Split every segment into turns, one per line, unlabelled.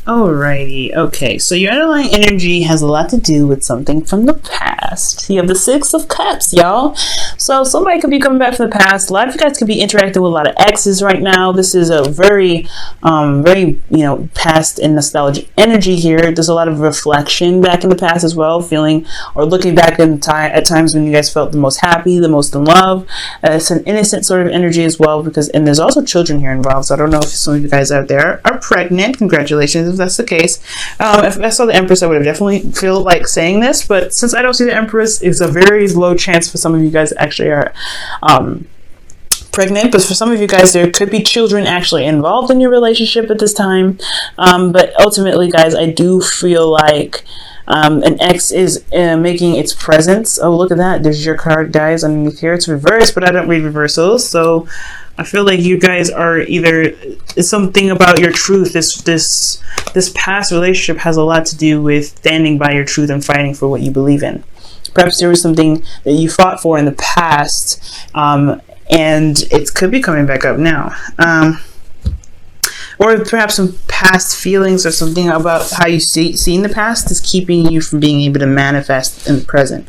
Alrighty, okay, so your underlying energy has a lot to do with something from the past. You have the Six of Cups, y'all. So somebody could be coming back from the past. A lot of you guys could be interacting with a lot of exes right now. This is a very, past and nostalgic energy here. There's a lot of reflection back in the past as well, feeling or looking back in at times when you guys felt the most happy, the most in love. It's an innocent sort of energy as well, and there's also children here involved. So I don't know if some of you guys out there are pregnant. Congratulations if that's the case. If I saw the Empress, I would have definitely feel like saying this, but since I don't see the Empress, it's a very low chance for some of you guys actually are pregnant. But for some of you guys, there could be children actually involved in your relationship at this time. But ultimately, guys, I do feel like an ex is making its presence. Oh, look at that. There's your card, guys, underneath here. It's reversed, but I don't read reversals. So I feel like you guys are either something about your truth. This past relationship has a lot to do with standing by your truth and fighting for what you believe in. Perhaps there was something that you fought for in the past, and it could be coming back up now. Or perhaps some past feelings or something about how you see in the past is keeping you from being able to manifest in the present.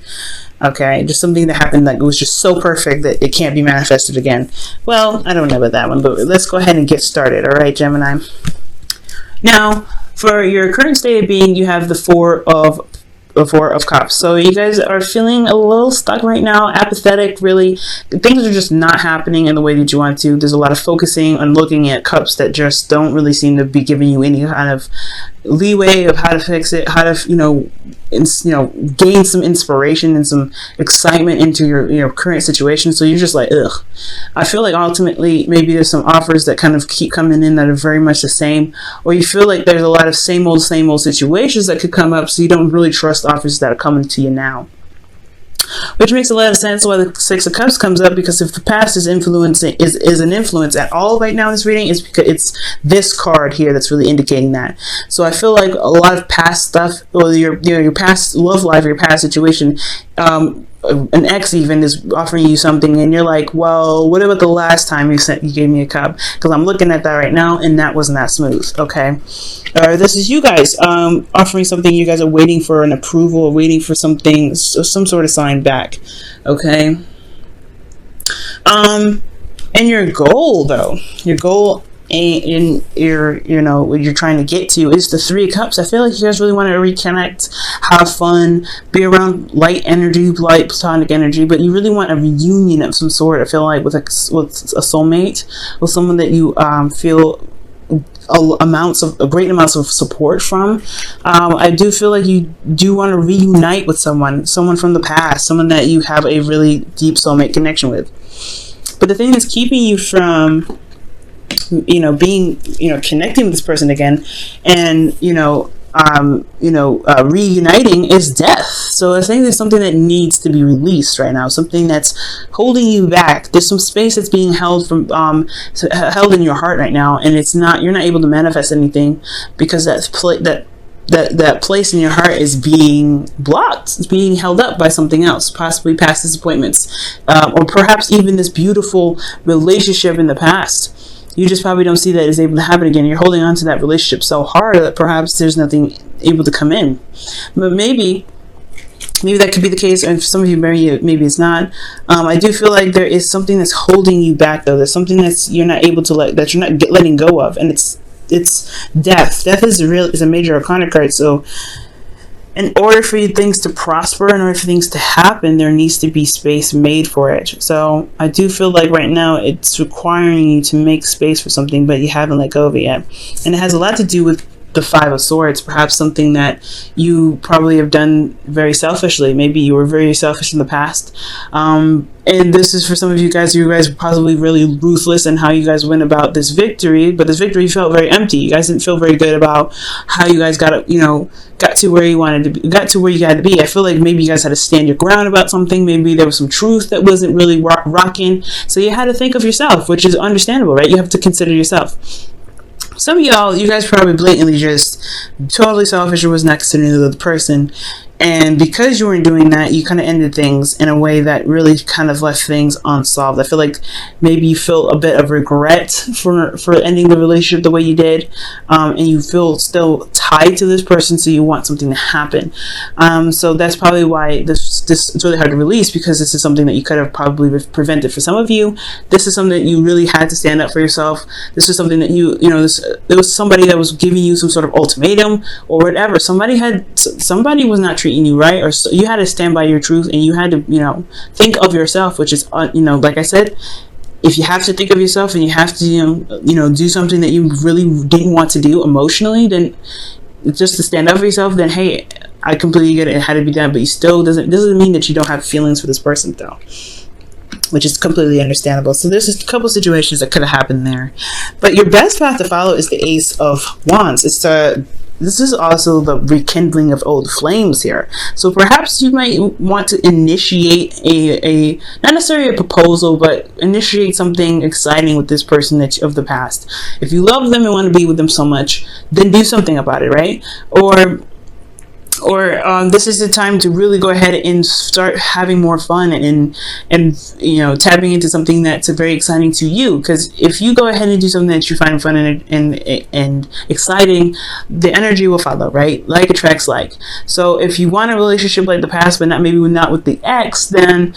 Okay, just something that happened that was just so perfect that it can't be manifested again. Well, I don't know about that one, but let's go ahead and get started. All right, Gemini. Now, for your current state of being, you have the Four of Cups. So you guys are feeling a little stuck right now, apathetic, really. Things are just not happening in the way that you want to. There's a lot of focusing on looking at cups that just don't really seem to be giving you any kind of leeway of how to fix it, how to, gain some inspiration and some excitement into your current situation. So you're just like, ugh. I feel like ultimately maybe there's some offers that kind of keep coming in that are very much the same, or you feel like there's a lot of same old situations that could come up, so you don't really trust offers that are coming to you now. Which makes a lot of sense why the Six of Cups comes up, because if the past is an influence at all right now in this reading, it's because it's this card here that's really indicating that. So I feel like a lot of past stuff, or your past love life, your past situation, an ex even is offering you something, and you're like, well, what about the last time you gave me a cup? Because I'm looking at that right now, and that wasn't that smooth. Okay, this is you guys offering something. You guys are waiting for an approval, or waiting for something, some sort of sign back. Okay, and your goal though, and what you're trying to get to is the Three of Cups. I feel like you guys really want to reconnect, have fun, be around light energy, light platonic energy, but you really want a reunion of some sort. I feel like with a soulmate, with someone that you feel great amounts of support from. I do feel like you do want to reunite with someone from the past, someone that you have a really deep soulmate connection with. But the thing that's keeping you from being, connecting with this person again, and reuniting is death. So I think there's something that needs to be released right now, something that's holding you back. There's some space that's being held held in your heart right now, and you're not able to manifest anything because that place in your heart is being blocked. It's being held up by something else, possibly past disappointments, or perhaps even this beautiful relationship in the past. You just probably don't see that it's able to happen again. You're holding on to that relationship so hard that perhaps there's nothing able to come in. But maybe that could be the case, and for some of you, maybe it's not. I do feel like there is something that's holding you back, though. There's something you're not able to that you're not letting go of, and it's death. Death is a major arcana card. So in order for things to prosper, in order for things to happen, there needs to be space made for it. So I do feel like right now it's requiring you to make space for something, but you haven't let go of it yet. And it has a lot to do with the Five of Swords, perhaps something that you probably have done very selfishly. Maybe you were very selfish in the past. And this is for some of you guys were possibly really ruthless in how you guys went about this victory, but this victory felt very empty. You guys didn't feel very good about how you guys got to where you wanted to be, got to where you had to be. I feel like maybe you guys had to stand your ground about something. Maybe there was some truth that wasn't really rocking. So you had to think of yourself, which is understandable, right? You have to consider yourself. Some of you guys probably blatantly just totally selfish or was not considering the other person, And because you weren't doing that, you kind of ended things in a way that really kind of left things unsolved. I feel like maybe you feel a bit of regret for ending the relationship the way you did, and you feel still tied to this person, so you want something to happen. So that's probably why this it's really hard to release, because this is something that you could have probably prevented. For some of you, this is something that you really had to stand up for yourself. This is something that there was somebody that was giving you some sort of ultimatum or whatever. Somebody was not treating you right, or you had to stand by your truth, and you had to think of yourself, which is like I said, if you have to think of yourself and you have to do something that you really didn't want to do emotionally, then just to stand up for yourself, then hey, I completely get it, it had to be done. But you still doesn't mean that you don't have feelings for this person though, which is completely understandable. So there's just a couple situations that could have happened there. But your best path to follow is the Ace of Wands. This is also the rekindling of old flames here. So perhaps you might want to initiate a not necessarily a proposal, but initiate something exciting with this person of the past. If you love them and want to be with them so much, then do something about it, right? Or this is the time to really go ahead and start having more fun and tapping into something that's very exciting to you. Because if you go ahead and do something that you find fun and exciting, the energy will follow, right? Like attracts like. So if you want a relationship like the past, but not with the ex, then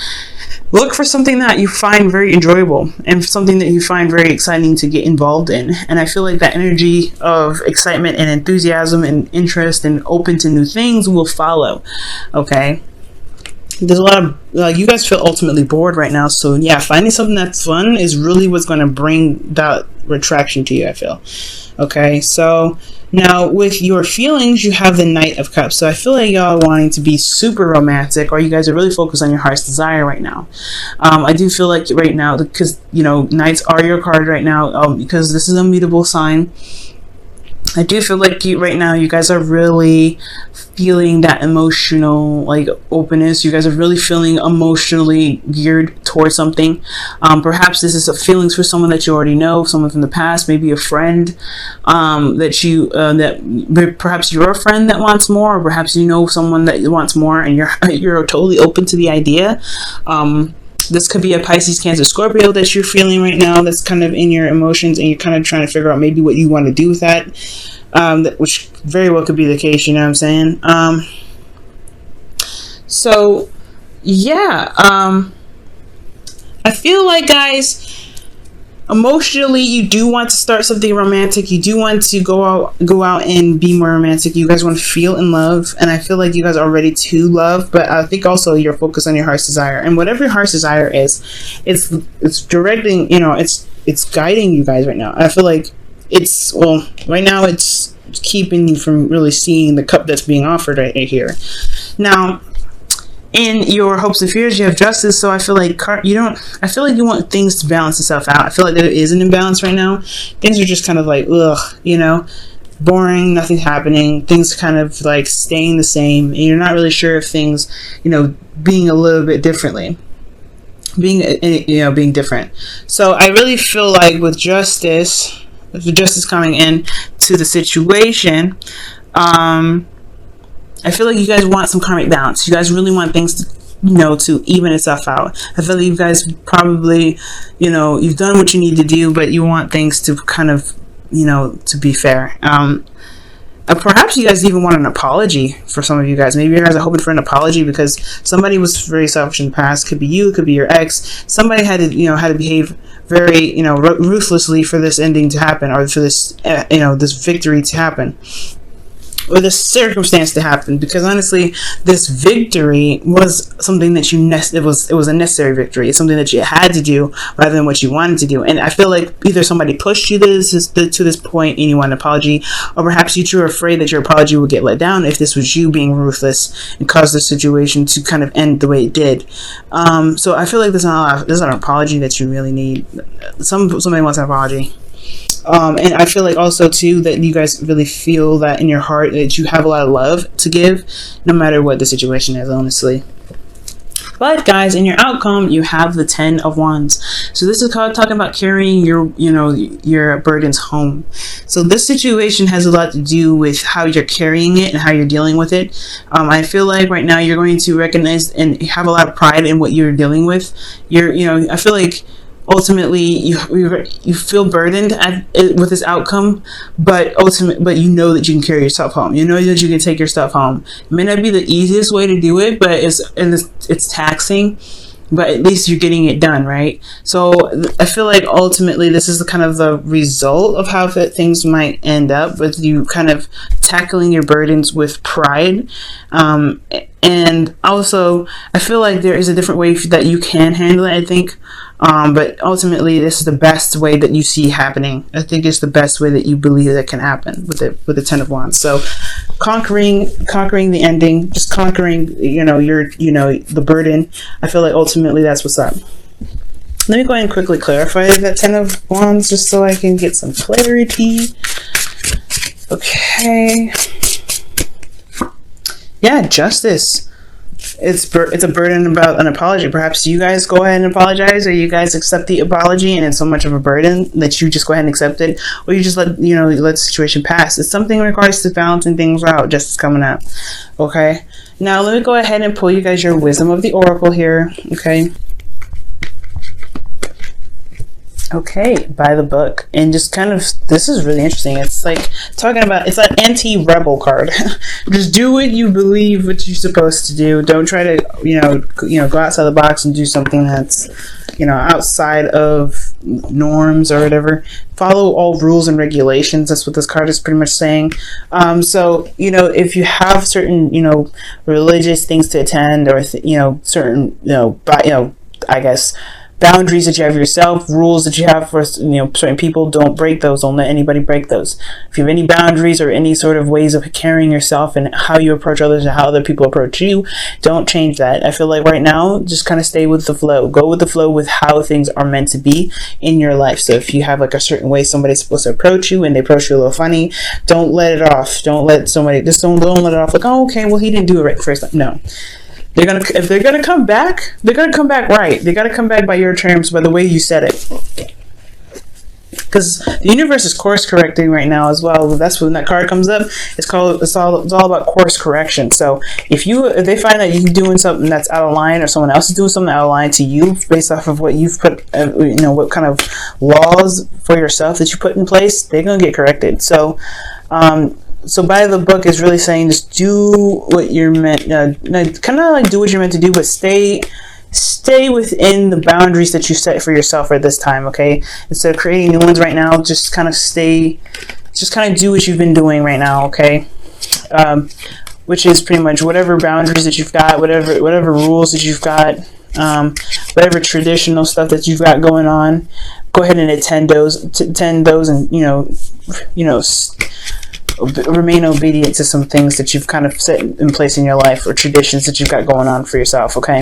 look for something that you find very enjoyable and something that you find very exciting to get involved in. And I feel like that energy of excitement and enthusiasm and interest and open to new things will follow. Okay, there's a lot of you guys feel ultimately bored right now, so yeah, finding something that's fun is really what's going to bring that retraction to you, I feel. Okay, so now with your feelings, you have the Knight of Cups. So I feel like y'all wanting to be super romantic, or you guys are really focused on your heart's desire right now. I do feel like right now, because Knights are your card right now, because this is a mutable sign. I do feel like right now you guys are really feeling that emotional openness. You guys are really feeling emotionally geared towards something. Perhaps this is feelings for someone that you already know, someone from the past, maybe a friend that perhaps you're a friend that wants more, or perhaps you know someone that wants more, and you're totally open to the idea. This could be a Pisces, Cancer, Scorpio that you're feeling right now, that's kind of in your emotions, and you're kind of trying to figure out maybe what you want to do with that, which very well could be the case, you know what I'm saying? So, yeah, I feel like, guys, emotionally, you do want to start something romantic. You do want to go out and be more romantic. You guys want to feel in love, and I feel like you guys are ready to love. But I think also you're focused on your heart's desire, and whatever your heart's desire is, it's directing. It's guiding you guys right now. I feel like right now it's keeping you from really seeing the cup that's being offered right here. Now, in your hopes and fears, you have Justice. So I feel like I feel like you want things to balance itself out. I feel like there is an imbalance right now. Things are just kind of like, boring, nothing's happening. Things kind of like staying the same, and you're not really sure if things, being a little bit differently, being different. So I really feel like with Justice coming in to the situation, I feel like you guys want some karmic balance. You guys really want things to even itself out. I feel like you guys probably, you've done what you need to do, but you want things to kind of, to be fair. Perhaps you guys even want an apology for some of you guys. Maybe you guys are hoping for an apology because somebody was very selfish in the past. Could be you, could be your ex. Somebody had to behave very, ruthlessly for this ending to happen, or for this, this victory to happen, or this circumstance to happen. Because honestly, this victory was something that it was a necessary victory. It's something that you had to do rather than what you wanted to do. And I feel like either somebody pushed you to this point and you want an apology, or perhaps you two are afraid that your apology will get let down if this was you being ruthless and caused the situation to kind of end the way it did. So I feel like there's not an apology that you really need. Somebody wants an apology. And I feel like also too that you guys really feel that in your heart that you have a lot of love to give, no matter what the situation is, honestly. But guys, in your outcome, you have the 10 of Wands. So this is talking about carrying your burdens home. So this situation has a lot to do with how you're carrying it and how you're dealing with it. I feel like right now you're going to recognize and have a lot of pride in what you're dealing with. I feel like ultimately you feel burdened with this outcome, but you know that you can carry yourself home. You know that you can take your stuff home. It may not be the easiest way to do it, but it's taxing, but at least you're getting it done, right? So I feel like ultimately this is the result of how things might end up, with you kind of tackling your burdens with pride. And also I feel like there is a different way that you can handle it, I think. But ultimately this is the best way that you see happening. I think it's the best way that you believe that can happen with the 10 of Wands. So conquering the ending, just conquering, the burden. I feel like ultimately that's what's up. Let me go ahead and quickly clarify that 10 of Wands just so I can get some clarity. Okay. Yeah, justice. It's a burden about an apology. Perhaps you guys go ahead and apologize, or you guys accept the apology and it's so much of a burden that you just go ahead and accept it, or you just let the situation pass. It's something in regards to balancing things out. Justice coming out. Okay, now let me go ahead and pull you guys your wisdom of the oracle here. Okay, by the book. And just this is really interesting. It's like talking about, it's an anti-rebel card. Just do what you believe what you're supposed to do. Don't try to go outside the box and do something that's outside of norms or whatever. Follow all rules and regulations. That's what this card is pretty much saying. So if you have certain religious things to attend, or certain I guess boundaries that you have yourself, rules that you have for certain people, don't break those. Don't let anybody break those. If you have any boundaries or any sort of ways of carrying yourself and how you approach others and how other people approach you, don't change that. I feel like right now, just kind of stay with the flow. Go with the flow with how things are meant to be in your life. So if you have like a certain way somebody's supposed to approach you and they approach you a little funny, don't let it off. Don't let somebody, just don't let it off like, oh, okay, well, he didn't do it right the first time. No. If they're gonna come back, they're gonna come back right. They gotta come back by your terms, by the way you said it. Because the universe is course correcting right now as well. That's when that card comes up. It's all about course correction. So if they find that you're doing something that's out of line, or someone else is doing something out of line to you based off of what you've put, what kind of laws for yourself that you put in place, they're gonna get corrected. So by the book is really saying, just do what you're meant, kind of like do what you're meant to do, but stay within the boundaries that you set for yourself at this time. Okay, instead of creating new ones right now, just kind of do what you've been doing right now. Okay, which is pretty much whatever boundaries that you've got, whatever rules that you've got, whatever traditional stuff that you've got going on. Go ahead and attend those, and remain obedient to some things that you've kind of set in place in your life, or traditions that you've got going on for yourself. Okay.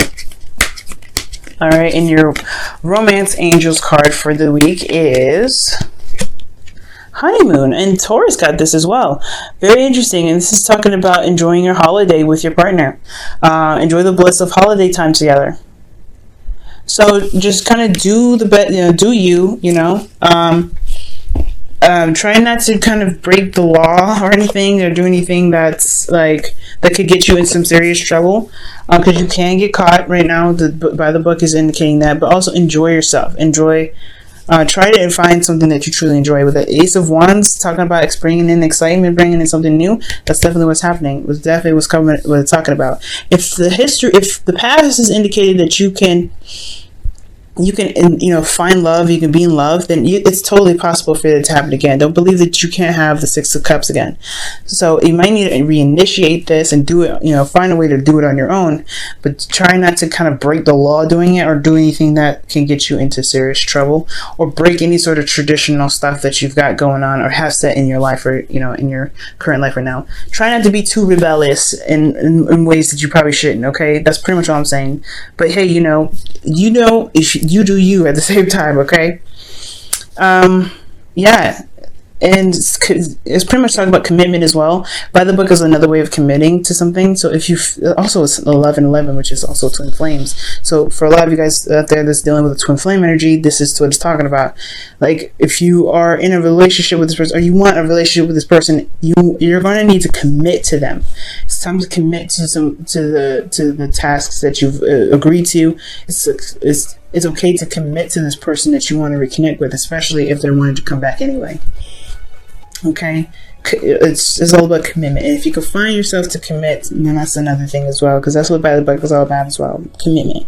All right. And your romance angels card for the week is honeymoon, and Taurus got this as well. Very interesting. And this is talking about enjoying your holiday with your partner. Enjoy the bliss of holiday time together. So just kind of do the best, do you, try not to kind of break the law or anything, or do anything that's like that could get you in some serious trouble, because you can get caught right now. By the book is indicating that. But also enjoy yourself. Try to find something that you truly enjoy. With the Ace of Wands talking about bringing in excitement, bringing in something new, that's definitely what's happening. It was definitely what it's talking about. If the past has indicated that you can find love, you can be in love, then it's totally possible for it to happen again. Don't believe that you can't have the Six of Cups again. So you might need to reinitiate this and do it, find a way to do it on your own, but try not to kind of break the law doing it, or do anything that can get you into serious trouble, or break any sort of traditional stuff that you've got going on or have set in your life, or in your current life right now. Try not to be too rebellious in ways that you probably shouldn't. Okay, that's pretty much all I'm saying. But hey, if you do you at the same time. Okay. Yeah, and it's pretty much talking about commitment as well. By the book is another way of committing to something. So if you also it's 11:11, which is also twin flames. So for a lot of you guys out there that's dealing with a twin flame energy, this is what it's talking about. Like if you are in a relationship with this person, or you want a relationship with this person, you're going to need to commit to them. It's time to commit to the tasks that you've agreed to. It's okay to commit to this person that you want to reconnect with, especially if they're wanting to come back anyway. Okay, it's all about commitment. And if you can find yourself to commit, then that's another thing as well, because that's what by the book is all about as well, commitment.